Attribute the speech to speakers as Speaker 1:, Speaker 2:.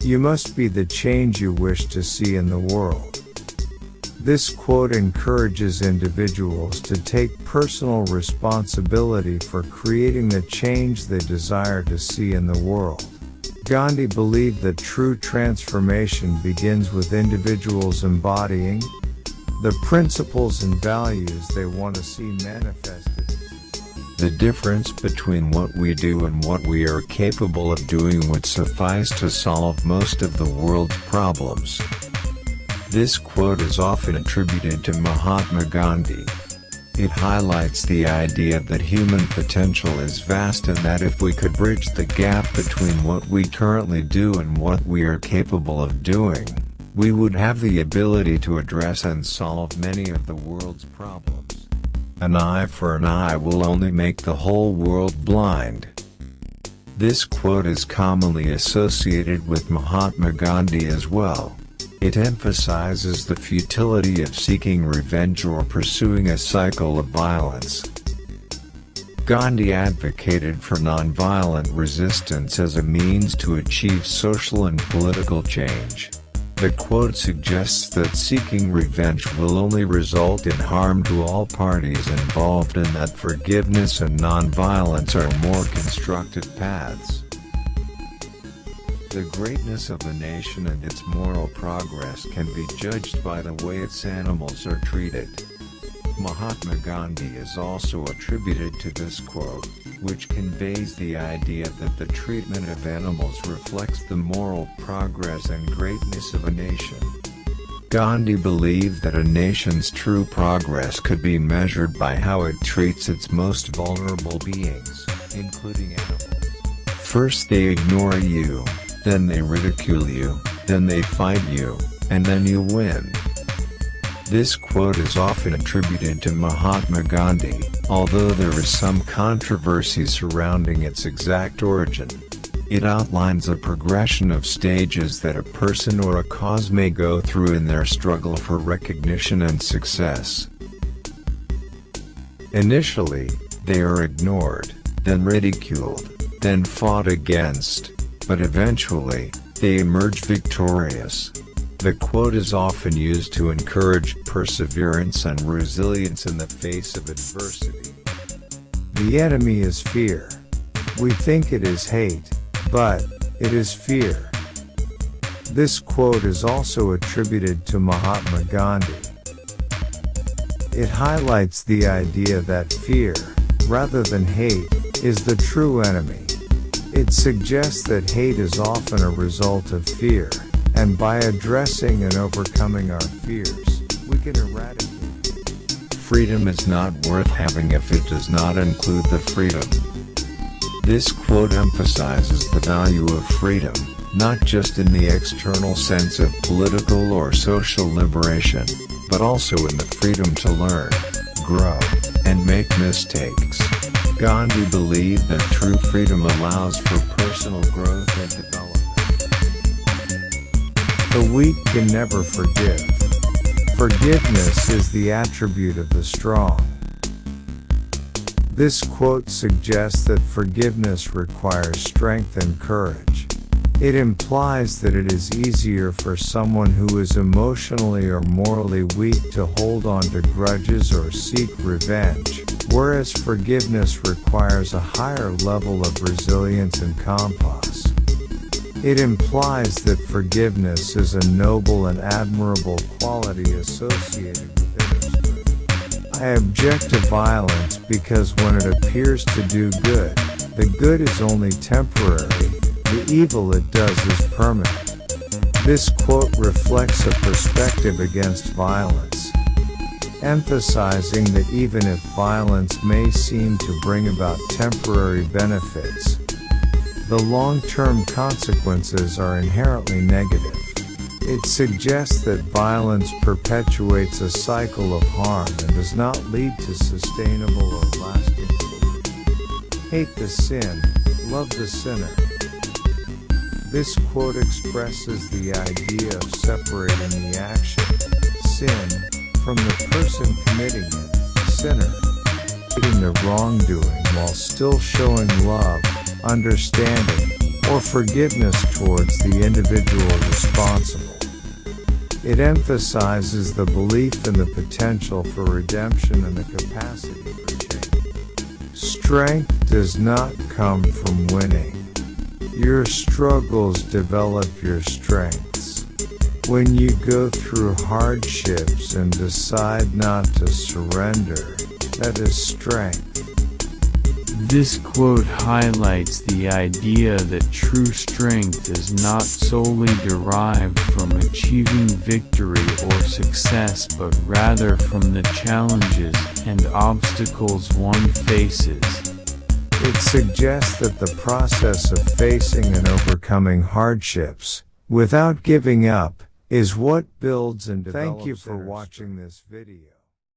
Speaker 1: You must be the change you wish to see in the world. This quote encourages individuals to take personal responsibility for creating the change they desire to see in the world. Gandhi believed that true transformation begins with individuals embodying the principles and values they want to see manifested.
Speaker 2: The difference between what we do and what we are capable of doing would suffice to solve most of the world's problems. This quote is often attributed to Mahatma Gandhi. It highlights the idea that human potential is vast and that if we could bridge the gap between what we currently do and what we are capable of doing, we would have the ability to address and solve many of the world's problems. An eye for an eye will only make the whole world blind. This quote is commonly associated with Mahatma Gandhi as well. It emphasizes the futility of seeking revenge or pursuing a cycle of violence. Gandhi advocated for nonviolent resistance as a means to achieve social and political change. The quote suggests that seeking revenge will only result in harm to all parties involved and that forgiveness and nonviolence are more constructive paths. The greatness of a nation and its moral progress can be judged by the way its animals are treated. Mahatma Gandhi is also attributed to this quote, which conveys the idea that the treatment of animals reflects the moral progress and greatness of a nation. Gandhi believed that a nation's true progress could be measured by how it treats its most vulnerable beings, including animals. First they ignore you, then they ridicule you, then they fight you, and then you win. This quote is often attributed to Mahatma Gandhi, although there is some controversy surrounding its exact origin. It outlines a progression of stages that a person or a cause may go through in their struggle for recognition and success. Initially, they are ignored, then ridiculed, then fought against, but eventually, they emerge victorious. The quote is often used to encourage perseverance and resilience in the face of adversity.
Speaker 1: The enemy is fear. We think it is hate, but it is fear. This quote is also attributed to Mahatma Gandhi. It highlights the idea that fear, rather than hate, is the true enemy. It suggests that hate is often a result of fear, and by addressing and overcoming our fears, we can eradicate.
Speaker 2: Freedom is not worth having if it does not include the freedom. This quote emphasizes the value of freedom, not just in the external sense of political or social liberation, but also in the freedom to learn, grow, and make mistakes. Gandhi believed that true freedom allows for personal growth and development.
Speaker 1: The weak can never forgive. Forgiveness is the attribute of the strong. This quote suggests that forgiveness requires strength and courage. It implies that it is easier for someone who is emotionally or morally weak to hold on to grudges or seek revenge, whereas forgiveness requires a higher level of resilience and compass. It implies that forgiveness is a noble and admirable quality associated with inner strength. I object to violence because when it appears to do good, the good is only temporary, the evil it does is permanent. This quote reflects a perspective against violence, emphasizing that even if violence may seem to bring about temporary benefits, the long-term consequences are inherently negative. It suggests that violence perpetuates a cycle of harm and does not lead to sustainable or lasting solutions. Hate the sin, love the sinner. This quote expresses the idea of separating the action, sin, from the person committing it, sinner, hating the wrongdoing while still showing love, understanding, or forgiveness towards the individual responsible. It emphasizes the belief in the potential for redemption and the capacity for change. Strength does not come from winning. Your struggles develop your strengths. When you go through hardships and decide not to surrender, that is strength.
Speaker 3: This quote highlights the idea that true strength is not solely derived from achieving victory or success but rather from the challenges and obstacles one faces.
Speaker 1: It suggests that the process of facing and overcoming hardships, without giving up, is what builds and develops. Thank you for watching this video.